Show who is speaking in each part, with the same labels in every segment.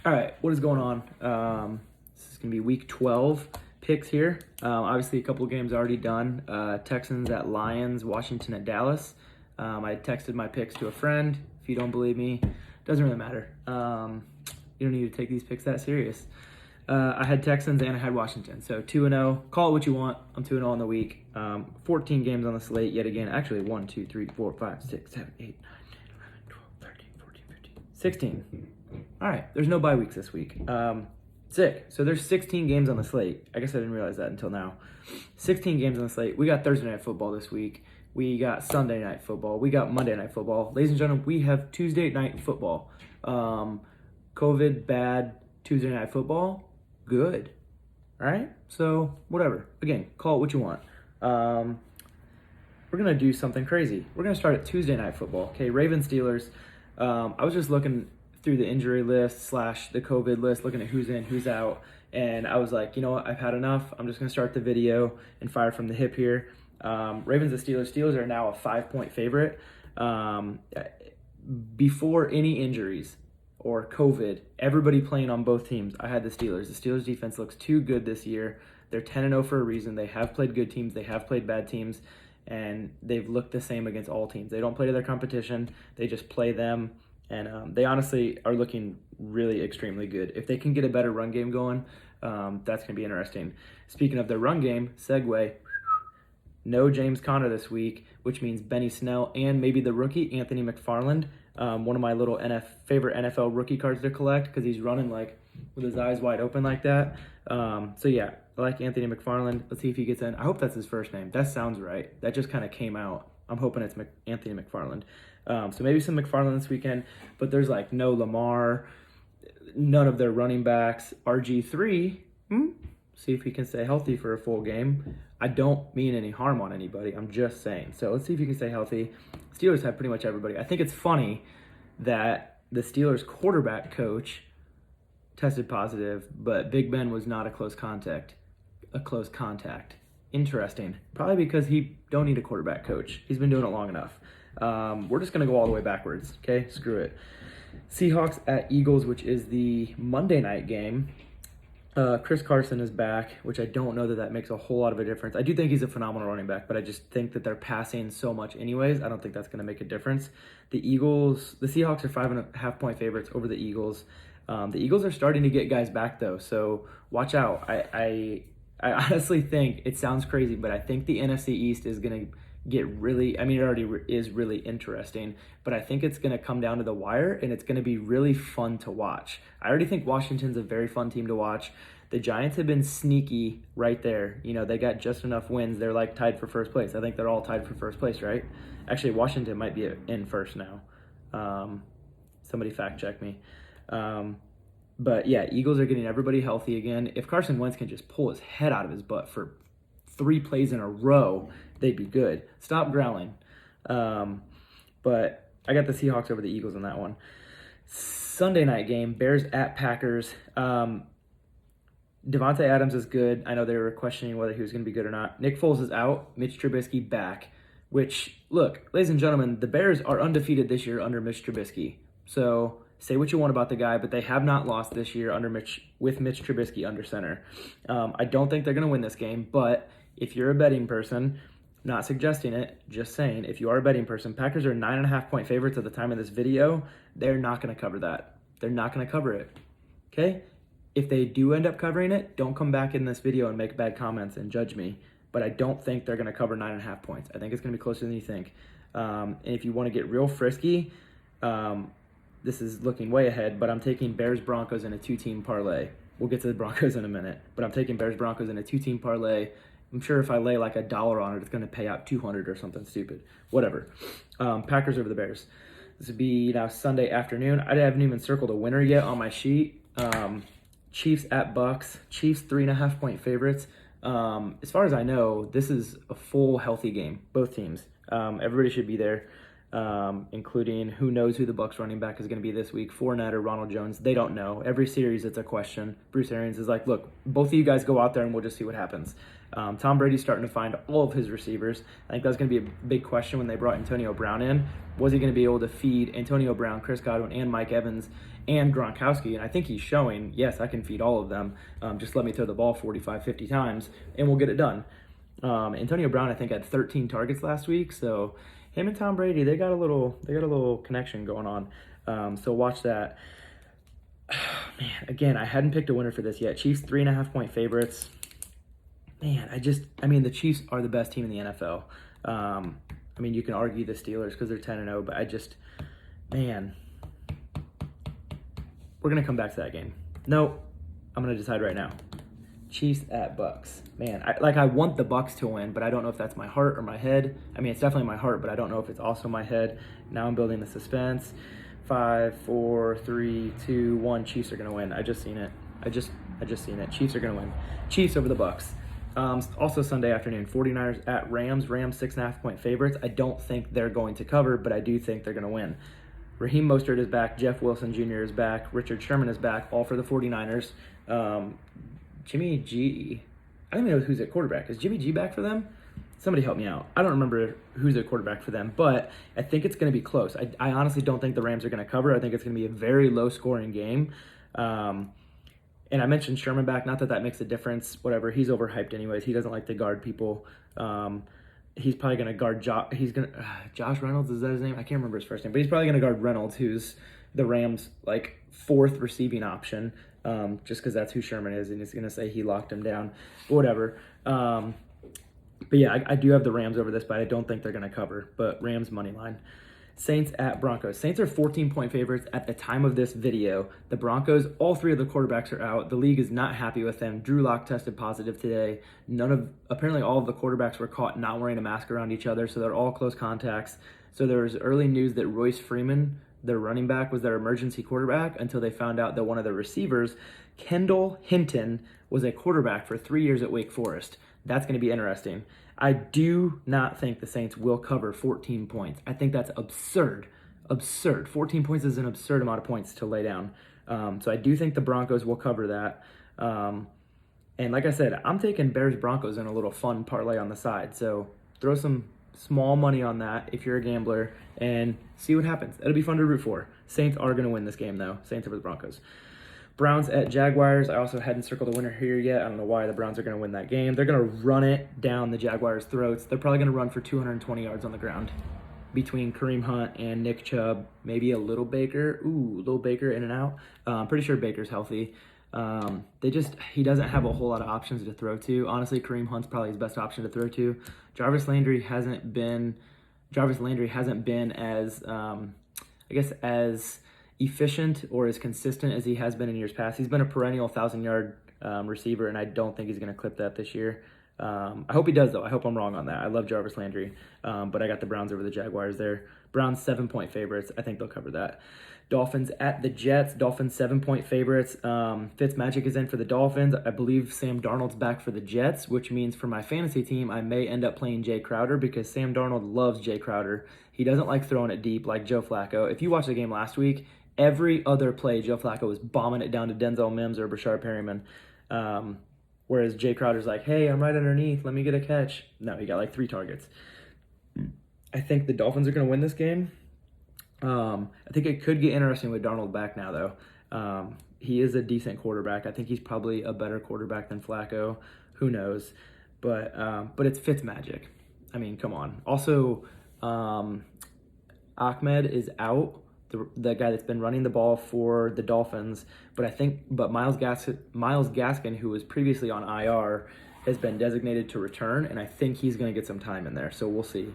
Speaker 1: All right, what is going on? This is going to be week 12 picks here. Obviously, a couple of games already done. Texans at Lions, Washington at Dallas. I texted my picks to a friend. If you don't believe me, doesn't really matter. You don't need to take these picks that serious. I had Texans and I had Washington. So 2-0. Call it what you want. I'm 2-0 on the week. 14 games on the slate yet again. Actually, 1, 2, 3, 4, 5, 6, 7, 8, 9, 10, 11, 12, 13, 14, 15, 16. All right, there's no bye weeks this week. Sick. So there's 16 games on the slate. I guess I didn't realize that until now. 16 games on the slate. We got Thursday night football this week. We got Sunday night football. We got Monday night football. Ladies and gentlemen, we have Tuesday night football. COVID bad, Tuesday night football, good. All right? So whatever. Again, call it what you want. We're going to do something crazy. We're going to start at Tuesday night football. Okay, Ravens Steelers. I was just looking through the injury list / the COVID list, looking at who's in, who's out. And I was like, you know what? I've had enough. I'm just going to start the video and fire from the hip here. Ravens and Steelers. Steelers are now a 5-point favorite. Before any injuries or COVID, everybody playing on both teams, I had the Steelers. The Steelers defense looks too good this year. They're 10-0 for a reason. They have played good teams. They have played bad teams. And they've looked the same against all teams. They don't play to their competition. They just play them. And they honestly are looking really extremely good. If they can get a better run game going, that's going to be interesting. Speaking of their run game, segue, no James Conner this week, which means Benny Snell and maybe the rookie, Anthony McFarland, one of my little favorite NFL rookie cards to collect because he's running like with his eyes wide open like that. So yeah, I like Anthony McFarland. Let's see if he gets in. I hope that's his first name. That sounds right. That just kind of came out. I'm hoping it's Anthony McFarland. So maybe some McFarland this weekend, but there's like no Lamar, none of their running backs. RG3, see if he can stay healthy for a full game. I don't mean any harm on anybody. I'm just saying. So let's see if he can stay healthy. Steelers have pretty much everybody. I think it's funny that the Steelers quarterback coach tested positive, but Big Ben was not a close contact. Interesting. Probably because he don't need a quarterback coach. He's been doing it long enough. We're just going to go all the way backwards. Okay, screw it. Seahawks at Eagles, which is the Monday night game. Chris Carson is back, which I don't know that makes a whole lot of a difference. I do think he's a phenomenal running back, but I just think that they're passing so much anyways. I don't think that's going to make a difference. The Seahawks are 5.5-point favorites over the Eagles. The Eagles are starting to get guys back though, so watch out. I honestly think, it sounds crazy, but I think the NFC East is going to get really, it already is really interesting, but I think it's going to come down to the wire and it's going to be really fun to watch. I already think Washington's a very fun team to watch. The Giants have been sneaky right there. You know, they got just enough wins. They're like tied for first place. I think they're all tied for first place, right? Actually, Washington might be in first now. Somebody fact check me. But yeah, Eagles are getting everybody healthy again. If Carson Wentz can just pull his head out of his butt for 3 plays in a row, they'd be good. Stop growling. But I got the Seahawks over the Eagles in that one. Sunday night game, Bears at Packers. Devontae Adams is good. I know they were questioning whether he was going to be good or not. Nick Foles is out. Mitch Trubisky back. Which, look, ladies and gentlemen, the Bears are undefeated this year under Mitch Trubisky. So say what you want about the guy, but they have not lost this year with Mitch Trubisky under center. I don't think they're going to win this game, but if you're a betting person, not suggesting it, just saying, if you are a betting person, Packers are 9.5-point favorites at the time of this video. They're not going to cover that. They're not going to cover it. Okay? If they do end up covering it, don't come back in this video and make bad comments and judge me. But I don't think they're going to cover 9.5 points. I think it's going to be closer than you think. And if you want to get real frisky, this is looking way ahead, but I'm taking Bears-Broncos in a 2-team parlay. We'll get to the Broncos in a minute, but I'm taking Bears-Broncos in a 2-team parlay. I'm sure if I lay like $1 on it, it's going to pay out $200 or something stupid. Whatever. Packers over the Bears. This would be now Sunday afternoon. I haven't even circled a winner yet on my sheet. Chiefs at Bucks. Chiefs 3.5-point favorites. As far as I know, this is a full healthy game. Both teams. Everybody should be there. Including who knows who the Bucs running back is going to be this week, Fournette or Ronald Jones. They don't know. Every series it's a question. Bruce Arians is like, look, both of you guys go out there and we'll just see what happens. Tom Brady's starting to find all of his receivers. I think that's going to be a big question when they brought Antonio Brown in. Was he going to be able to feed Antonio Brown, Chris Godwin, and Mike Evans and Gronkowski, and I think he's showing, yes, I can feed all of them. Just let me throw the ball 45, 50 times, and we'll get it done. Antonio Brown, I think, had 13 targets last week, so him and Tom Brady, they got a little connection going on. So watch that. Man, again, I hadn't picked a winner for this yet. Chiefs 3.5-point favorites. Man, the Chiefs are the best team in the NFL. You can argue the Steelers because they're 10-0, but man, we're going to come back to that game. No, I'm going to decide right now. Chiefs at Bucks. Man, I want the Bucks to win, but I don't know if that's my heart or my head. It's definitely my heart, but I don't know if it's also my head. Now I'm building the suspense. 5, 4, 3, 2, 1. Chiefs are going to win. I just seen it. I just seen it. Chiefs are going to win. Chiefs over the Bucks. Also Sunday afternoon, 49ers at Rams. Rams 6.5-point favorites. I don't think they're going to cover, but I do think they're going to win. Raheem Mostert is back. Jeff Wilson Jr. is back. Richard Sherman is back, all for the 49ers. Jimmy G. I don't even know who's at quarterback. Is Jimmy G back for them? Somebody help me out. I don't remember who's at quarterback for them, but I think it's going to be close. I honestly don't think the Rams are going to cover. I think it's going to be a very low-scoring game. And I mentioned Sherman back. Not that makes a difference. Whatever. He's overhyped anyways. He doesn't like to guard people. He's probably going to guard Josh Reynolds. Is that his name? I can't remember his first name. But he's probably going to guard Reynolds, who's the Rams' fourth receiving option, just because that's who Sherman is. And he's going to say he locked him down. Whatever. But yeah, I do have the Rams over this, but I don't think they're going to cover. But Rams money line. Saints at Broncos. Saints are 14-point favorites at the time of this video. The Broncos, all three of the quarterbacks are out. The league is not happy with them. Drew Lock tested positive today. Apparently all of the quarterbacks were caught not wearing a mask around each other, so they're all close contacts. So there was early news that Royce Freeman, their running back, was their emergency quarterback until they found out that one of the receivers, Kendall Hinton, was a quarterback for 3 years at Wake Forest. That's going to be interesting. I do not think the Saints will cover 14 points. I think that's absurd. Absurd. 14 points is an absurd amount of points to lay down. So I do think the Broncos will cover that. And like I said, I'm taking Bears-Broncos in a little fun parlay on the side. So throw some small money on that if you're a gambler and see what happens. It'll be fun to root for. Saints are going to win this game, though. Saints over the Broncos. Browns at Jaguars. I also hadn't circled a winner here yet. I don't know why the Browns are going to win that game. They're going to run it down the Jaguars' throats. They're probably going to run for 220 yards on the ground between Kareem Hunt and Nick Chubb. Maybe a little Baker. Little Baker in and out. I'm pretty sure Baker's healthy. He doesn't have a whole lot of options to throw to. Honestly, Kareem Hunt's probably his best option to throw to. Jarvis Landry hasn't been as, as efficient or as consistent as he has been in years past. He's been a perennial 1,000-yard receiver, and I don't think he's going to clip that this year. I hope he does, though. I hope I'm wrong on that. I love Jarvis Landry, but I got the Browns over the Jaguars there. Browns 7-point favorites. I think they'll cover that. Dolphins at the Jets. Dolphins 7-point favorites. Fitzmagic is in for the Dolphins. I believe Sam Darnold's back for the Jets, which means for my fantasy team, I may end up playing Jay Crowder because Sam Darnold loves Jay Crowder. He doesn't like throwing it deep like Joe Flacco. If you watched the game last week, every other play, Joe Flacco was bombing it down to Denzel Mims or Brashard Perryman. Whereas Jay Crowder's like, hey, I'm right underneath. Let me get a catch. No, he got 3 targets. I think the Dolphins are going to win this game. I think it could get interesting with Darnold back now, though. He is a decent quarterback. I think he's probably a better quarterback than Flacco. Who knows? But it's Fitzmagic. Come on. Also, Ahmed is out. The guy that's been running the ball for the Dolphins, but Myles Gaskin, who was previously on IR, has been designated to return, and I think he's going to get some time in there. So we'll see.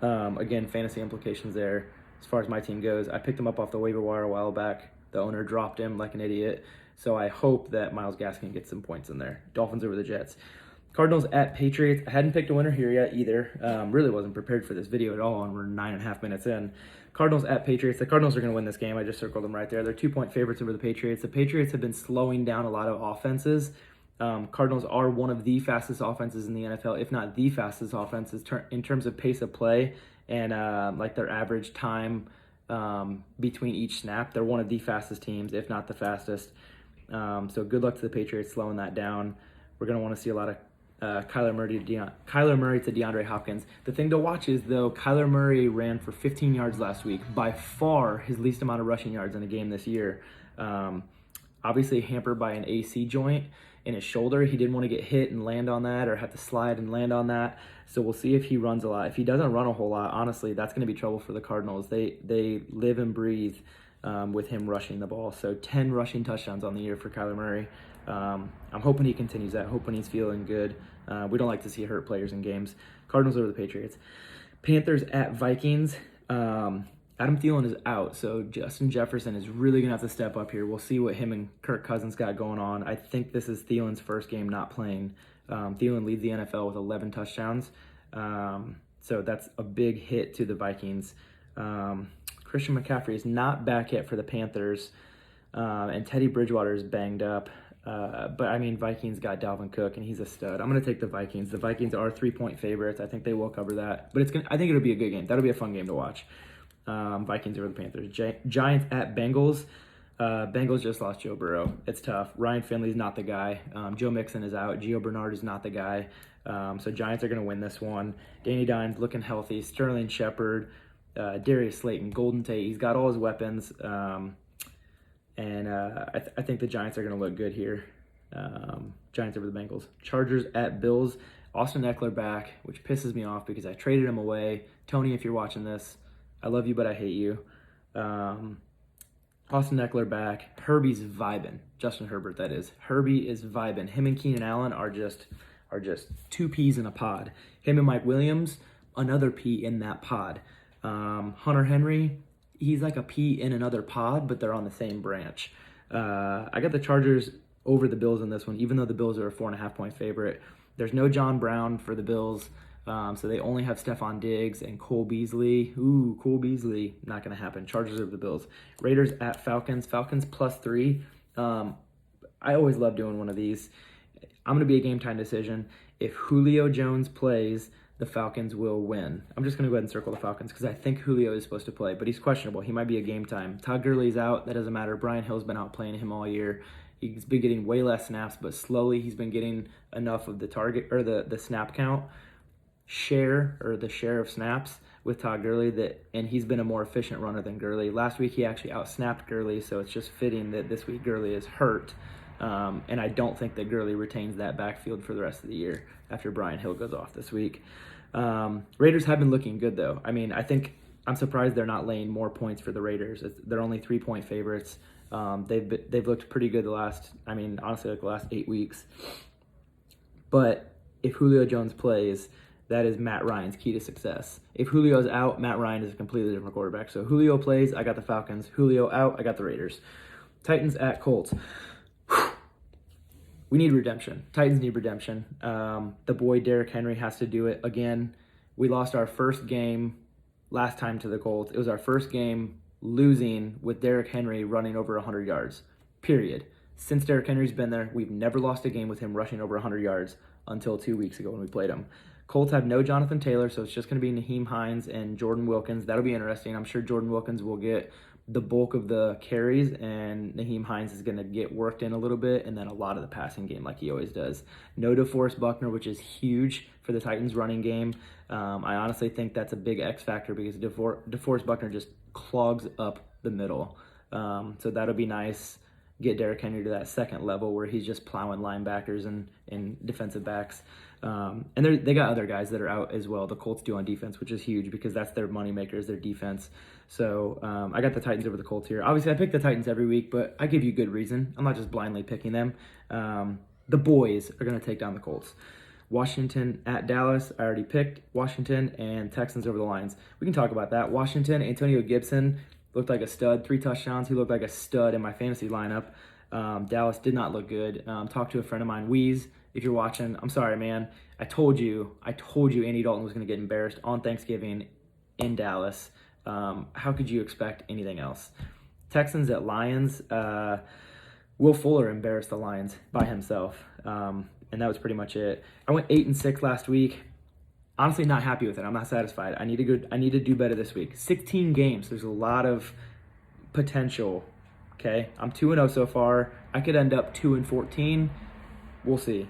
Speaker 1: Again, fantasy implications there as far as my team goes. I picked him up off the waiver wire a while back. The owner dropped him like an idiot, so I hope that Myles Gaskin gets some points in there. Dolphins over the Jets. Cardinals at Patriots. I hadn't picked a winner here yet either. Really wasn't prepared for this video at all, and we're 9.5 minutes in. Cardinals at Patriots. The Cardinals are going to win this game. I just circled them right there. They're 2-point favorites over the Patriots. The Patriots have been slowing down a lot of offenses. Cardinals are one of the fastest offenses in the NFL, if not the fastest offenses in terms of pace of play and their average time between each snap. They're one of the fastest teams, if not the fastest. So good luck to the Patriots slowing that down. We're going to want to see a lot of Kyler Murray to DeAndre Hopkins. The thing to watch is, though, Kyler Murray ran for 15 yards last week, by far his least amount of rushing yards in a game this year. Obviously hampered by an AC joint in his shoulder. He didn't want to get hit and land on that or have to slide and land on that. So we'll see if he runs a lot. If he doesn't run a whole lot, honestly, that's going to be trouble for the Cardinals. They live and breathe with him rushing the ball. So 10 rushing touchdowns on the year for Kyler Murray. I'm hoping he continues that, hoping he's feeling good. We don't like to see hurt players in games. Cardinals over the Patriots. Panthers at Vikings. Adam Thielen is out, so Justin Jefferson is really going to have to step up here. We'll see what him and Kirk Cousins got going on. I think this is Thielen's first game not playing. Thielen leads the NFL with 11 touchdowns, so that's a big hit to the Vikings. Christian McCaffrey is not back yet for the Panthers, and Teddy Bridgewater is banged up. But I mean, Vikings got Dalvin Cook, and he's a stud. I'm going to take the Vikings. The Vikings are 3-point favorites. I think they will cover that. But I think it'll be a good game. That'll be a fun game to watch. Vikings over the Panthers. Giants at Bengals. Bengals just lost Joe Burrow. It's tough. Ryan Finley's not the guy. Joe Mixon is out. Gio Bernard is not the guy. So Giants are going to win this one. Danny Dimes looking healthy. Sterling Shepard, Darius Slayton, Golden Tate. He's got all his weapons. And I think the Giants are going to look good here. Giants over the Bengals. Chargers at Bills. Austin Eckler back, which pisses me off because I traded him away. Tony, if you're watching this, I love you, but I hate you. Austin Eckler back. Herbie's vibing. Justin Herbert, that is. Herbie is vibing. Him and Keenan Allen are just two peas in a pod. Him and Mike Williams, another pea in that pod. Hunter Henry, he's like a pea in another pod, but they're on the same branch. I got the Chargers over the Bills in this one, even though the Bills are a 4.5-point favorite. There's no John Brown for the Bills. So they only have Stephon Diggs and Cole Beasley. Ooh, Cole Beasley. Not going to happen. Chargers over the Bills. Raiders at Falcons. Falcons +3. I always love doing one of these. I'm going to be a game time decision. If Julio Jones plays, the Falcons will win. I'm just going to go ahead and circle the Falcons because I think Julio is supposed to play, but he's questionable. He might be a game time. Todd Gurley's out. That doesn't matter. Brian Hill's been out playing him all year. He's been getting way less snaps, but slowly he's been getting enough of the target or the snap count share or the share of snaps with Todd Gurley and he's been a more efficient runner than Gurley. Last week he actually outsnapped Gurley, so it's just fitting that this week Gurley is hurt. And I don't think that Gurley retains that backfield for the rest of the year after Brian Hill goes off this week. Raiders have been looking good though. I mean, I'm surprised they're not laying more points for the Raiders. They're only 3-point favorites. They've looked pretty good the last 8 weeks. But if Julio Jones plays, that is Matt Ryan's key to success. If Julio's out, Matt Ryan is a completely different quarterback. So Julio plays, I got the Falcons. Julio out, I got the Raiders. Titans at Colts. We need redemption. Titans need redemption. The boy Derrick Henry has to do it again. We lost our first game last time to the Colts. It was our first game losing with Derrick Henry running over 100 yards, period. Since Derrick Henry's been there, we've never lost a game with him rushing over 100 yards until 2 weeks ago when we played him. Colts have no Jonathan Taylor, so it's just going to be Nyheim Hines and Jordan Wilkins. That'll be interesting. I'm sure Jordan Wilkins will get the bulk of the carries, and Nyheim Hines is going to get worked in a little bit, and then a lot of the passing game like he always does. No DeForest Buckner, which is huge for the Titans running game. I honestly think that's a big X factor because DeForest Buckner just clogs up the middle. So that'll be nice. Get Derrick Henry to that second level where he's just plowing linebackers and defensive backs. And they got other guys that are out as well. The Colts do on defense, which is huge because that's their moneymakers, their defense. So I got the Titans over the Colts here. Obviously, I pick the Titans every week, but I give you good reason. I'm not just blindly picking them. The boys are going to take down the Colts. Washington at Dallas. I already picked Washington, and Texans over the Lions. We can talk about that. Washington, Antonio Gibson looked like a stud. 3 touchdowns. He looked like a stud in my fantasy lineup. Dallas did not look good. Talked to a friend of mine, Weeze. If you're watching, I'm sorry, man. I told you Andy Dalton was going to get embarrassed on Thanksgiving in Dallas. How could you expect anything else? Texans at Lions. Will Fuller embarrassed the Lions by himself. And that was pretty much it. I went 8-6 last week. Honestly, not happy with it. I'm not satisfied. I need to do better this week. 16 games. There's a lot of potential. Okay, I'm 2-0 so far. I could end up 2-14. We'll see.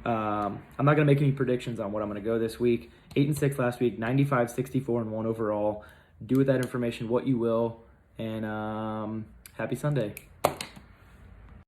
Speaker 1: I'm not gonna make any predictions on what I'm gonna go this week. 8-6 last week. 95, 64, and 1 overall. Do with that information what you will. And happy Sunday.